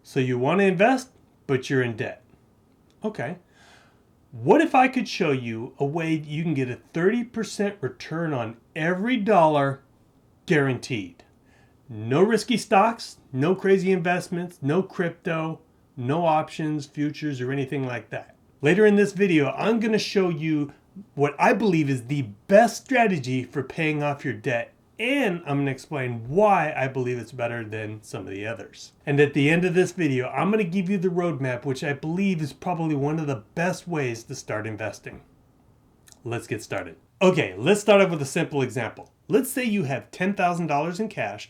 So you want to invest, but you're in debt. Okay. What if I could show you a way you can get a 30% return on every dollar guaranteed? No risky stocks, no crazy investments, no crypto, no options, futures, or anything like that. Later in this video, I'm going to show you what I believe is the best strategy for paying off your debt, and I'm going to explain why I believe it's better than some of the others. And at the end of this video, I'm going to give you the roadmap, which I believe is probably one of the best ways to start investing. Let's get started. Okay, let's start off with a simple example. Let's say you have $10,000 in cash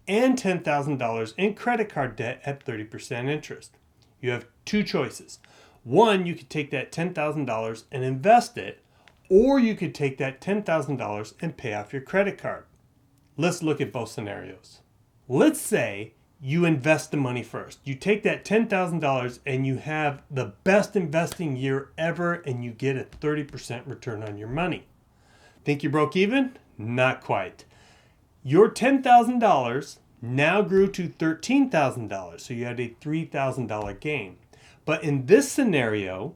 and $10,000 in credit card debt at 30% interest. You have two choices. One, you could take that $10,000 and invest it, or you could take that $10,000 and pay off your credit card. Let's look at both scenarios. Let's say you invest the money first. You take that $10,000 and you have the best investing year ever and you get a 30% return on your money. Think you broke even? Not quite. Your $10,000 now grew to $13,000, so you had a $3,000 gain. But in this scenario,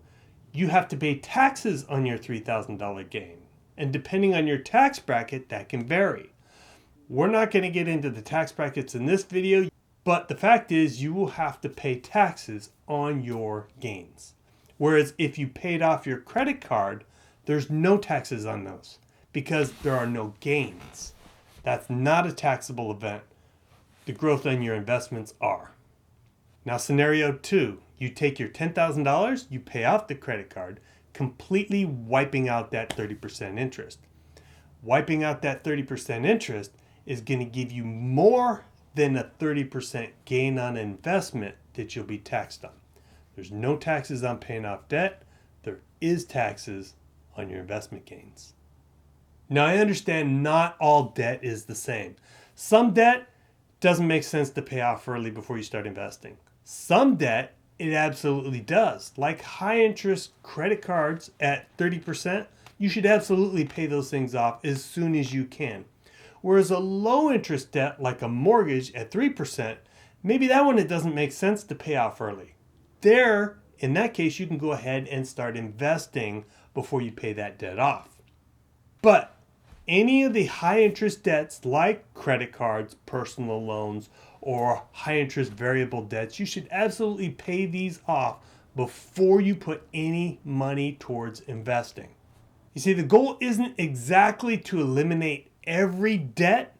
you have to pay taxes on your $3,000 gain. And depending on your tax bracket, that can vary. We're not going to get into the tax brackets in this video, but the fact is you will have to pay taxes on your gains. Whereas if you paid off your credit card, there's no taxes on those because there are no gains. That's not a taxable event. The growth on your investments are. Now, scenario 2, you take your $10,000, you pay off the credit card, completely wiping out that 30% interest. Wiping out that 30% interest is going to give you more than a 30% gain on investment that you'll be taxed on. There's no taxes on paying off debt. There is taxes on your investment gains. Now, I understand not all debt is the same. Some debt doesn't make sense to pay off early before you start investing. Some debt, it absolutely does. Like high interest credit cards at 30%, you should absolutely pay those things off as soon as you can. Whereas a low interest debt like a mortgage at 3%, maybe that one it doesn't make sense to pay off early. There, in that case, you can go ahead and start investing before you pay that debt off. But any of the high interest debts like credit cards, personal loans, or high interest variable debts, you should absolutely pay these off before you put any money towards investing. You see, the goal isn't exactly to eliminate every debt.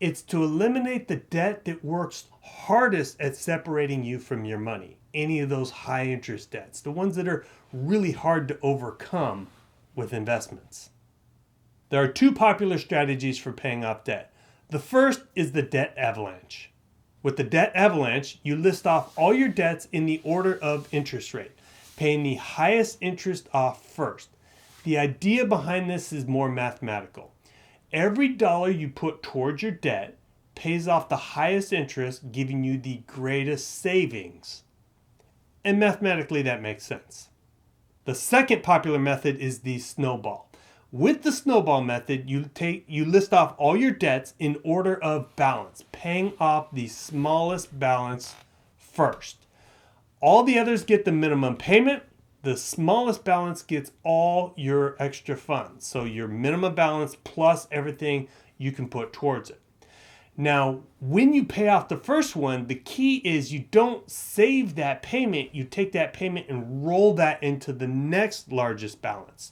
It's to eliminate the debt that works hardest at separating you from your money. Any of those high interest debts, the ones that are really hard to overcome with investments. There are two popular strategies for paying off debt. The first is the debt avalanche. With the debt avalanche, you list off all your debts in the order of interest rate, paying the highest interest off first. The idea behind this is more mathematical. Every dollar you put towards your debt pays off the highest interest, giving you the greatest savings. And mathematically, that makes sense. The second popular method is the snowball. With the snowball method, you list off all your debts in order of balance, paying off the smallest balance first. All the others get the minimum payment. The smallest balance gets all your extra funds. So your minimum balance plus everything you can put towards it. Now, when you pay off the first one, the key is you don't save that payment. You take that payment and roll that into the next largest balance.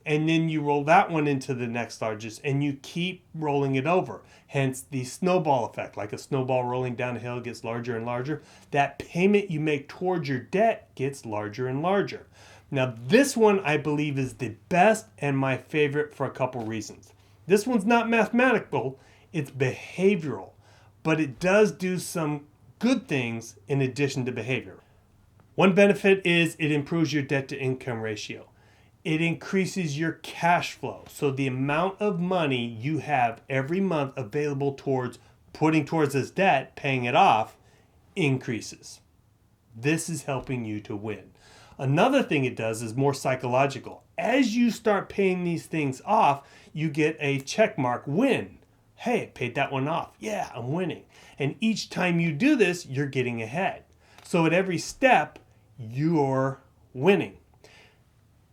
And then you roll that one into the next largest and you keep rolling it over. Hence the snowball effect. Like a snowball rolling down a hill gets larger and larger. That payment you make towards your debt gets larger and larger. Now this one I believe is the best and my favorite for a couple reasons. This one's not mathematical, it's behavioral. But it does do some good things in addition to behavior. One benefit is it improves your debt to income ratio. It increases your cash flow. So the amount of money you have every month available towards putting towards this debt, paying it off, increases. This is helping you to win. Another thing it does is more psychological. As you start paying these things off, you get a check mark win. Hey, I paid that one off. Yeah, I'm winning. And each time you do this, you're getting ahead. So at every step, you're winning.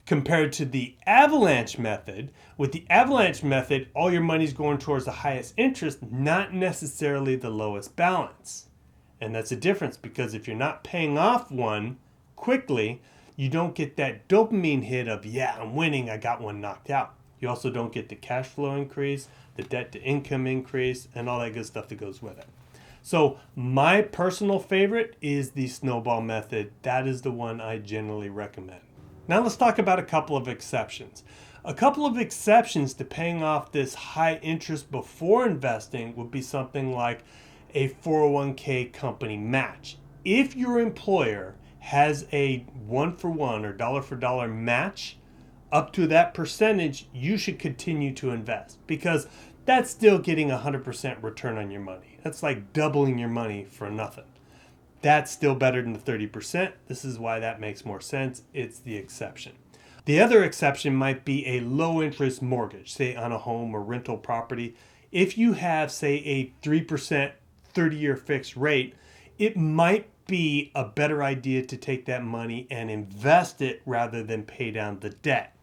Compared to the avalanche method, with the avalanche method, all your money's going towards the highest interest, not necessarily the lowest balance. And that's a difference, because if you're not paying off one quickly, you don't get that dopamine hit of, yeah, I'm winning, I got one knocked out. You also don't get the cash flow increase, the debt to income increase, and all that good stuff that goes with it. So my personal favorite is the snowball method. That is the one I generally recommend. Now let's talk about a couple of exceptions. A couple of exceptions to paying off this high interest before investing would be something like a 401k company match. If your employer has a 1-for-1 or dollar-for-dollar match up to that percentage, you should continue to invest, because that's still getting 100% return on your money. That's like doubling your money for nothing. That's still better than the 30%. This is why that makes more sense. It's the exception. The other exception might be a low interest mortgage, say on a home or rental property. If you have, say, a 3% 30-year fixed rate, it might be a better idea to take that money and invest it rather than pay down the debt,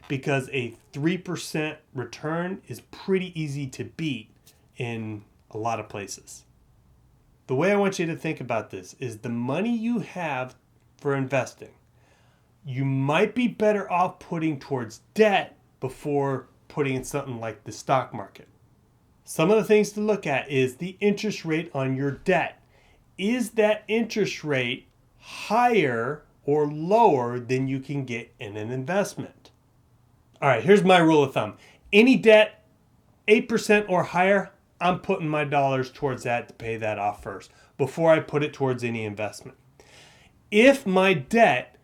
because a 3% return is pretty easy to beat in a lot of places. The way I want you to think about this is the money you have for investing, you might be better off putting towards debt before putting in something like the stock market. Some of the things to look at is the interest rate on your debt. Is that interest rate higher or lower than you can get in an investment? All right, here's my rule of thumb. Any debt, 8% or higher, I'm putting my dollars towards that to pay that off first before I put it towards any investment. If my debt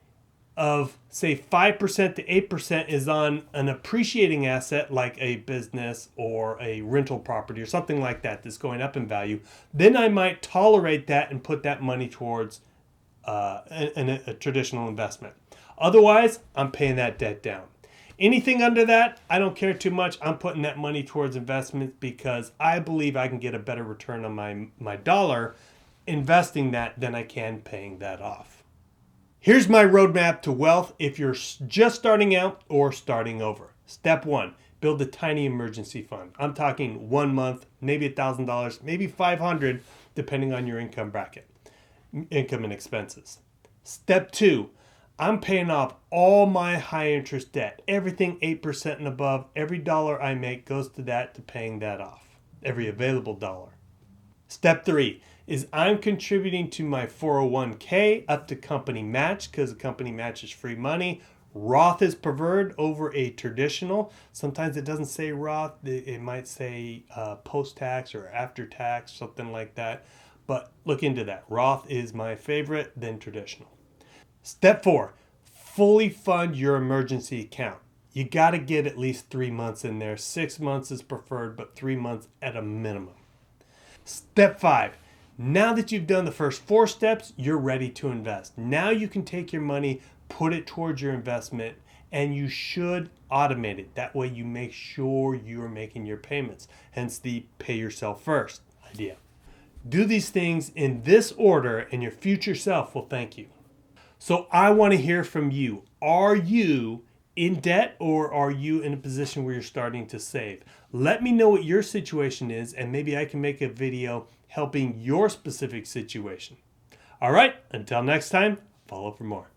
of, say, 5% to 8% is on an appreciating asset like a business or a rental property or something like that that's going up in value, then I might tolerate that and put that money towards a traditional investment. Otherwise, I'm paying that debt down. Anything under that, I don't care too much. I'm putting that money towards investments because I believe I can get a better return on my dollar investing that than I can paying that off. Here's my roadmap to wealth if you're just starting out or starting over. Step 1, build a tiny emergency fund. I'm talking 1 month, maybe $1,000, maybe $500, depending on your income bracket, income and expenses. Step 2, I'm paying off all my high interest debt. Everything 8% and above, every dollar I make goes to that, to paying that off, every available dollar. Step 3 is I'm contributing to my 401k up to company match, because a company match is free money. Roth is preferred over a traditional. Sometimes it doesn't say Roth. It might say post-tax or after-tax, something like that. But look into that. Roth is my favorite, then traditional. Step 4, fully fund your emergency account. You got to get at least 3 months in there. 6 months is preferred, but 3 months at a minimum. Step 5, now that you've done the first 4 steps, you're ready to invest. Now you can take your money, put it towards your investment, and you should automate it. That way you make sure you're making your payments. Hence the pay yourself first idea. Do these things in this order and your future self will thank you. So I want to hear from you. Are you in debt, or are you in a position where you're starting to save? Let me know what your situation is, and maybe I can make a video helping your specific situation. All right, until next time, follow for more.